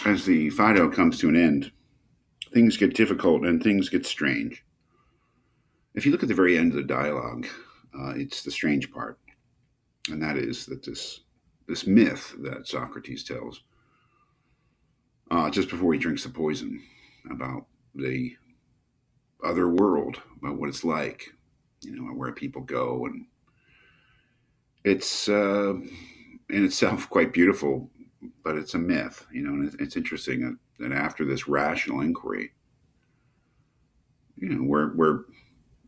As the Phaedo comes to an end, things get difficult and things get strange. If you look at the very end of the dialogue, it's the strange part, and that is that this myth that Socrates tells just before he drinks the poison about the other world, about what it's like, where people go, and it's in itself quite beautiful, but it's a myth, and it's interesting that after this rational inquiry, where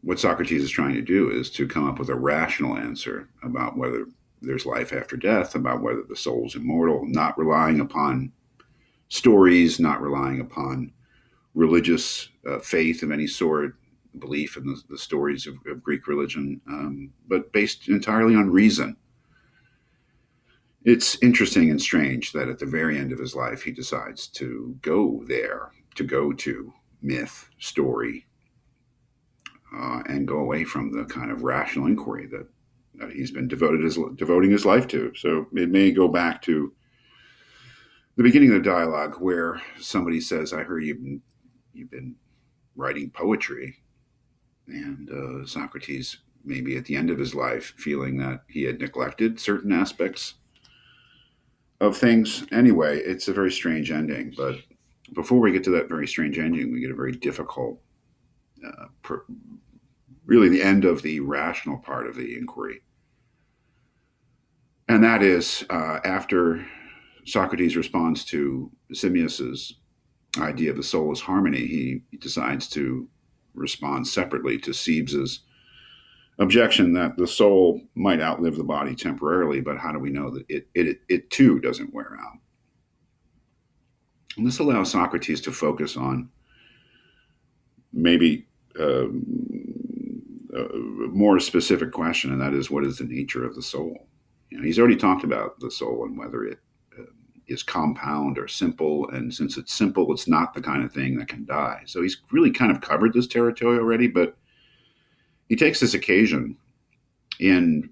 what Socrates is trying to do is to come up with a rational answer about whether there's life after death, about whether the soul is immortal, not relying upon stories, not relying upon religious faith of any sort, belief in the stories of Greek religion, but based entirely on reason. It's interesting and strange that at the very end of his life, he decides to go there, to go to myth, story, and go away from the kind of rational inquiry that he's been devoting his life to. So it may go back to the beginning of the dialogue where somebody says, "I heard you've been writing poetry," and Socrates, maybe at the end of his life, feeling that he had neglected certain aspects of things. Anyway, it's a very strange ending. But before we get to that very strange ending, we get a very difficult, really the end of the rational part of the inquiry. And that is after Socrates responds to Simmias's idea of the soul as harmony, he decides to respond separately to Cebes's objection that the soul might outlive the body temporarily, but how do we know that it too doesn't wear out? And this allows Socrates to focus on maybe a more specific question, and that is, what is the nature of the soul? He's already talked about the soul and whether it is compound or simple, and since it's simple, it's not the kind of thing that can die. So he's really kind of covered this territory already, but he takes this occasion in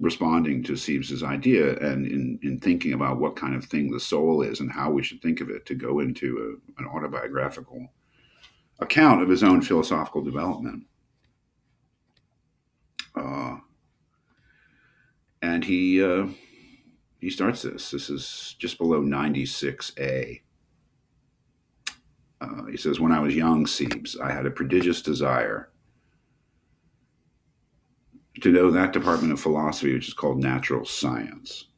responding to Cebes's idea and in thinking about what kind of thing the soul is and how we should think of it to go into an autobiographical account of his own philosophical development. And he starts this. This is just below 96A. He says, "When I was young, Cebes, I had a prodigious desire to know that department of philosophy which is called natural science.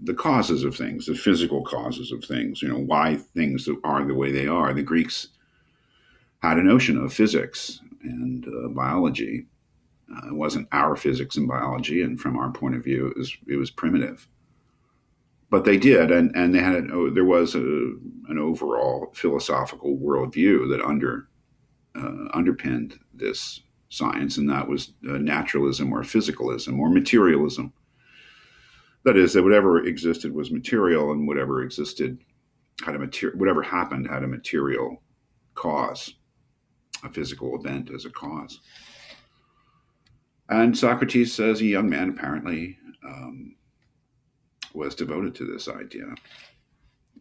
The causes of things, the physical causes of things, why things are the way they are. The Greeks had a notion of physics and biology. It wasn't our physics and biology, and from our point of view, it was primitive. But they did, and they had there was an overall philosophical worldview that underpinned this science, and that was naturalism or physicalism or materialism. That is, that whatever existed was material, and whatever existed whatever happened had a material cause, a physical event as a cause. And Socrates, as a young man, apparently was devoted to this idea,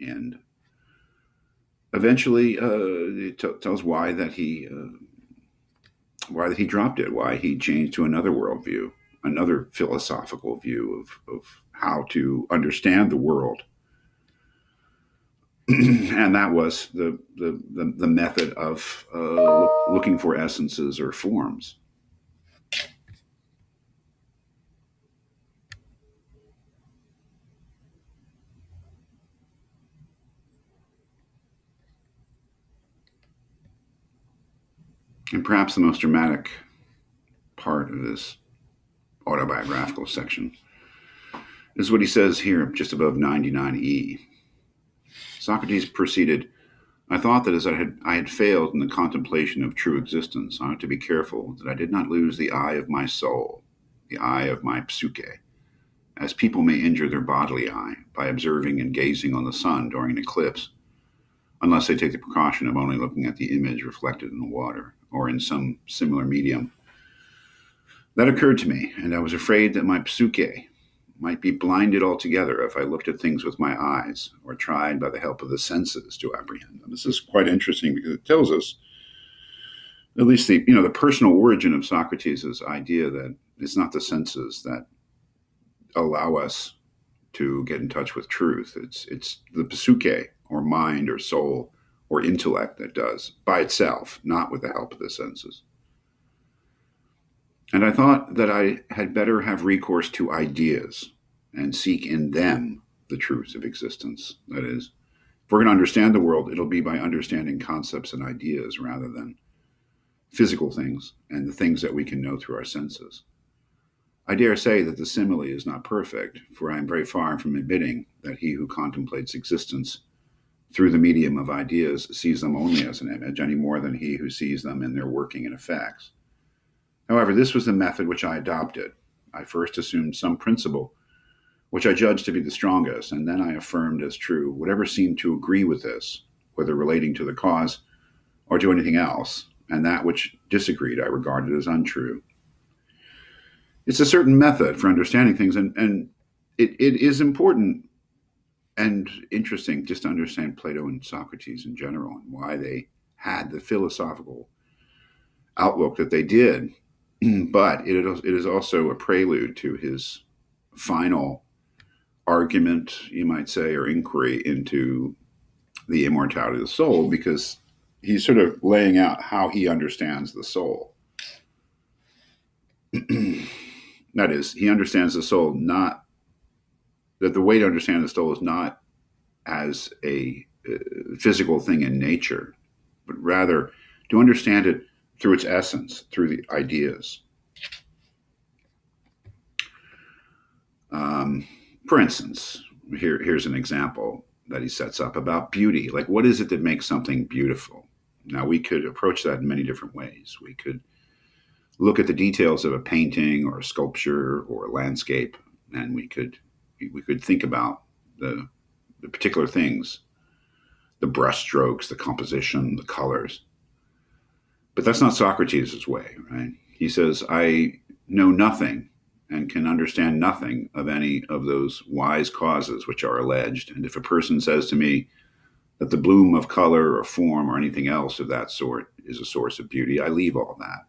and eventually it tells why that he dropped it, why he changed to another worldview, another philosophical view of how to understand the world. And that was the method of looking for essences or forms. And perhaps the most dramatic part of this autobiographical section is what he says here, just above 99E. Socrates proceeded, "I thought that as I had failed in the contemplation of true existence, I ought to be careful that I did not lose the eye of my soul, the eye of my psyche, as people may injure their bodily eye by observing and gazing on the sun during an eclipse, unless they take the precaution of only looking at the image reflected in the water or in some similar medium. That occurred to me, and I was afraid that my psyche might be blinded altogether if I looked at things with my eyes or tried by the help of the senses to apprehend them. This is quite interesting because it tells us, at least the personal origin of Socrates' idea that it's not the senses that allow us to get in touch with truth. It's the psyche or mind or soul or intellect that does by itself, not with the help of the senses. And I thought that I had better have recourse to ideas and seek in them the truths of existence. That is, if we're going to understand the world, it'll be by understanding concepts and ideas rather than physical things and the things that we can know through our senses. I dare say that the simile is not perfect, for I am very far from admitting that he who contemplates existence through the medium of ideas sees them only as an image, any more than he who sees them in their working and effects. However, this was the method which I adopted. I first assumed some principle which I judged to be the strongest, and then I affirmed as true whatever seemed to agree with this, whether relating to the cause or to anything else, and that which disagreed I regarded as untrue. It's a certain method for understanding things, and it is important and interesting just to understand Plato and Socrates in general and why they had the philosophical outlook that they did. But it is also a prelude to his final argument, you might say, or inquiry into the immortality of the soul, because he's sort of laying out how he understands the soul. That is, he understands the soul not that the way to understand the soul is not as a physical thing in nature, but rather to understand it through its essence, through the ideas. For instance, here's an example that he sets up about beauty. Like, what is it that makes something beautiful? Now, we could approach that in many different ways. We could look at the details of a painting or a sculpture or a landscape, and we could think about the particular things, the brushstrokes, the composition, the colors. But that's not Socrates' way, right? He says, I know nothing and can understand nothing of any of those wise causes which are alleged. And if a person says to me that the bloom of color or form or anything else of that sort is a source of beauty, I leave all that,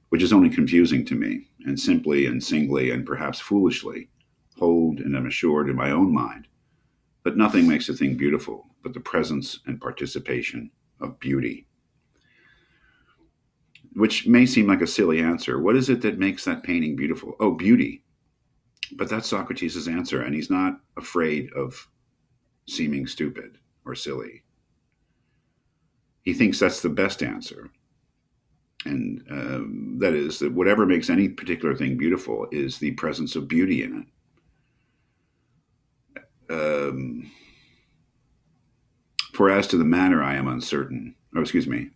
which is only confusing to me, and simply and singly and perhaps foolishly hold and am assured in my own mind that nothing makes a thing beautiful but the presence and participation of beauty. Which may seem like a silly answer. What is it that makes that painting beautiful? Oh, beauty. But that's Socrates' answer, and he's not afraid of seeming stupid or silly. He thinks that's the best answer. And that is that whatever makes any particular thing beautiful is the presence of beauty in it. For as to the manner, I am uncertain. Oh, excuse me.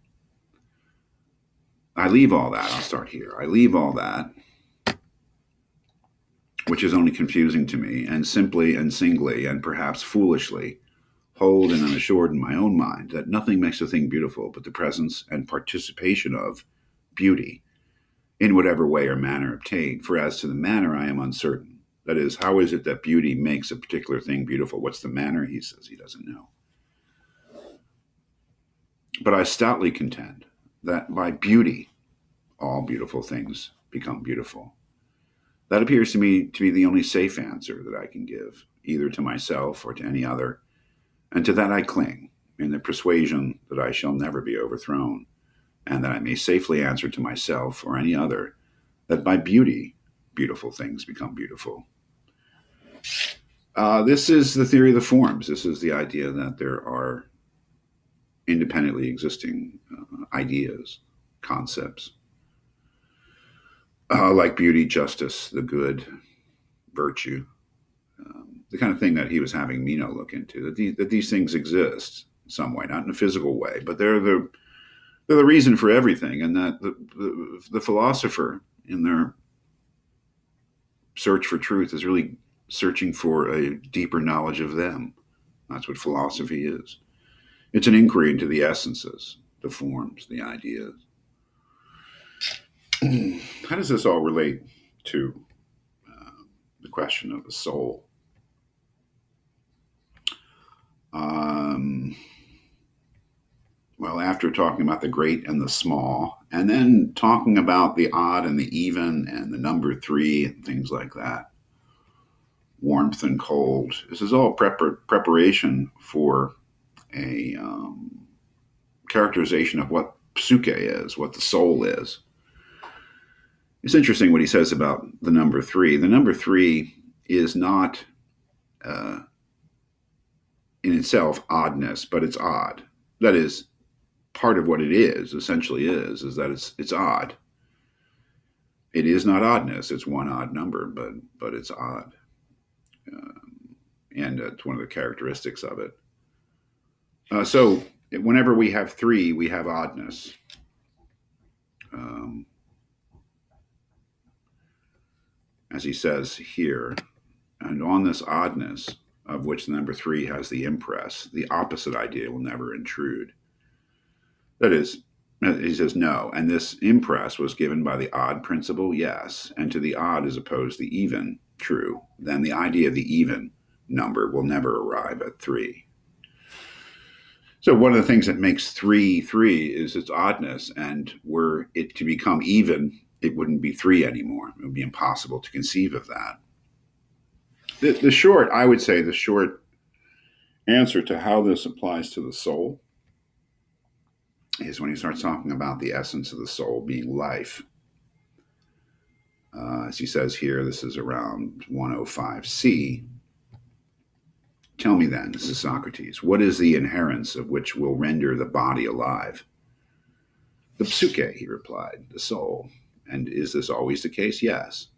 I leave all that. I'll start here. I leave all that, which is only confusing to me, and simply and singly and perhaps foolishly hold and am assured in my own mind that nothing makes a thing beautiful but the presence and participation of beauty in whatever way or manner obtained. For as to the manner, I am uncertain. That is, how is it that beauty makes a particular thing beautiful? What's the manner? He says he doesn't know. But I stoutly contend that by beauty, all beautiful things become beautiful. That appears to me to be the only safe answer that I can give, either to myself or to any other, and to that I cling, in the persuasion that I shall never be overthrown, and that I may safely answer to myself or any other that by beauty, beautiful things become beautiful. This is the theory of the forms. This is the idea that there are independently existing ideas, concepts, like beauty, justice, the good, virtue, the kind of thing that he was having Meno look into, that these things exist in some way, not in a physical way, but they're the reason for everything, and that the philosopher in their search for truth is really searching for a deeper knowledge of them. That's what philosophy is. It's an inquiry into the essences, the forms, the ideas. How does this all relate to the question of the soul. Um, well, after talking about the great and the small, and then talking about the odd and the even and the number three and things like that, warmth and cold. This is all preparation for a characterization of what psyche is, what the soul is. It's interesting what he says about the number three. The number three is not uh, in itself oddness, but it's odd. That is part of what it is. Essentially, is that it's odd. It is not oddness. It's one odd number, but it's odd, and it's one of the characteristics of it. So whenever we have three, we have oddness. Um, as he says here, and on this oddness of which the number three has the impress, the opposite idea will never intrude. That is, he says no, and this impress was given by the odd principle, yes, and to the odd is opposed the even, true. Then the idea of the even number will never arrive at three. So one of the things that makes three three is its oddness, and were it to become even, it wouldn't be three anymore. It would be impossible to conceive of that. The short, I would say, the short answer to how this applies to the soul is when he starts talking about the essence of the soul being life. As he says here, this is around 105c. Tell me then, this is Socrates, what is the inherence of which will render the body alive? The psyche, he replied, the soul. And is this always the case? Yes.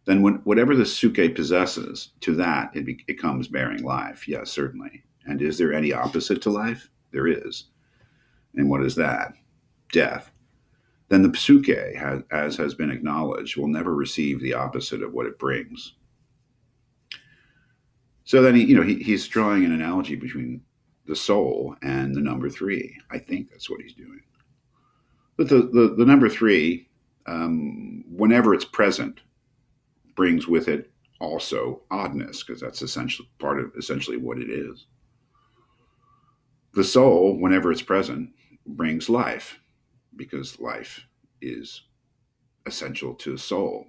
Then whatever the psyche possesses, to that it comes bearing life. Yes, certainly. And is there any opposite to life? There is. And what is that? Death. Then the psyche, as has been acknowledged, will never receive the opposite of what it brings. So then he's drawing an analogy between the soul and the number three. I think that's what he's doing. But the number three, whenever it's present, brings with it also oddness, because that's essentially what it is. The soul, whenever it's present, brings life, because life is essential to soul.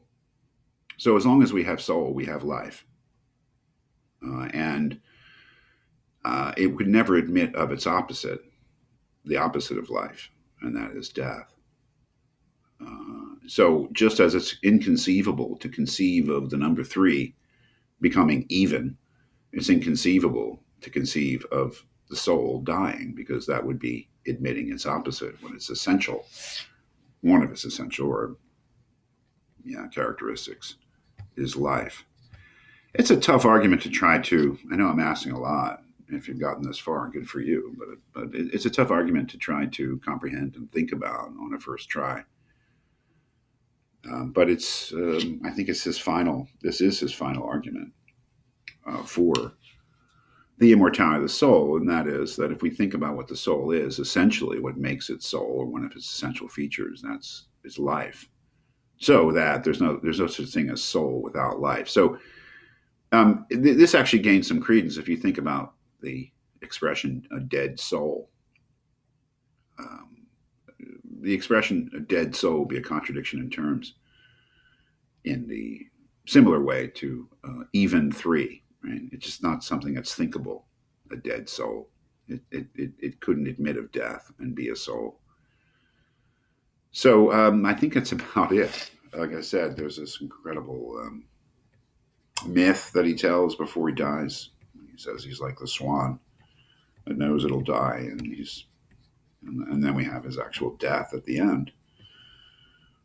So as long as we have soul, we have life. And it would never admit of its opposite, the opposite of life, and that is death. So just as it's inconceivable to conceive of the number three becoming even, it's inconceivable to conceive of the soul dying, because that would be admitting its opposite when it's essential, one of its essential characteristics is life. It's a tough argument to try to. I know I'm asking a lot. If you've gotten this far, good for you. But it's a tough argument to try to comprehend and think about on a first try. But it's. I think it's his final. This is his final argument for the immortality of the soul, and that is that if we think about what the soul is, essentially what makes it soul, or one of its essential features, that's its life. So that there's no such thing as soul without life. So this actually gains some credence if you think about the expression "a dead soul." Um, the expression "a dead soul" would be a contradiction in terms in the similar way to even three. Right? It's just not something that's thinkable. A dead soul. It couldn't admit of death and be a soul. So I think that's about it. Like I said, there's this incredible myth that he tells before he dies. He says he's like the swan that knows it'll die, and then we have his actual death at the end,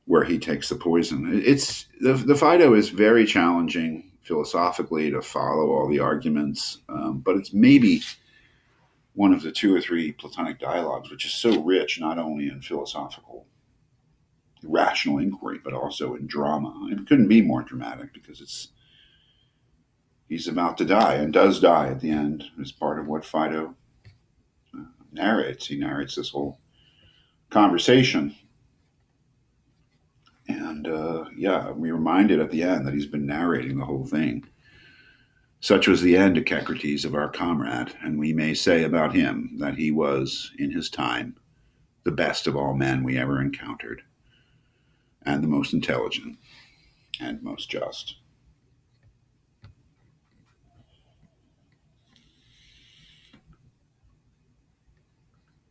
where he takes the poison. It's the Phaedo is very challenging philosophically to follow all the arguments, but it's maybe one of the two or three Platonic dialogues which is so rich, not only in philosophical rational inquiry, but also in drama. It couldn't be more dramatic, because he's about to die and does die at the end as part of what Phaedo narrates. He narrates this whole conversation, And yeah, we reminded at the end that he's been narrating the whole thing. Such was the end, Echecrates, of our comrade, and we may say about him that he was, in his time, the best of all men we ever encountered, and the most intelligent and most just.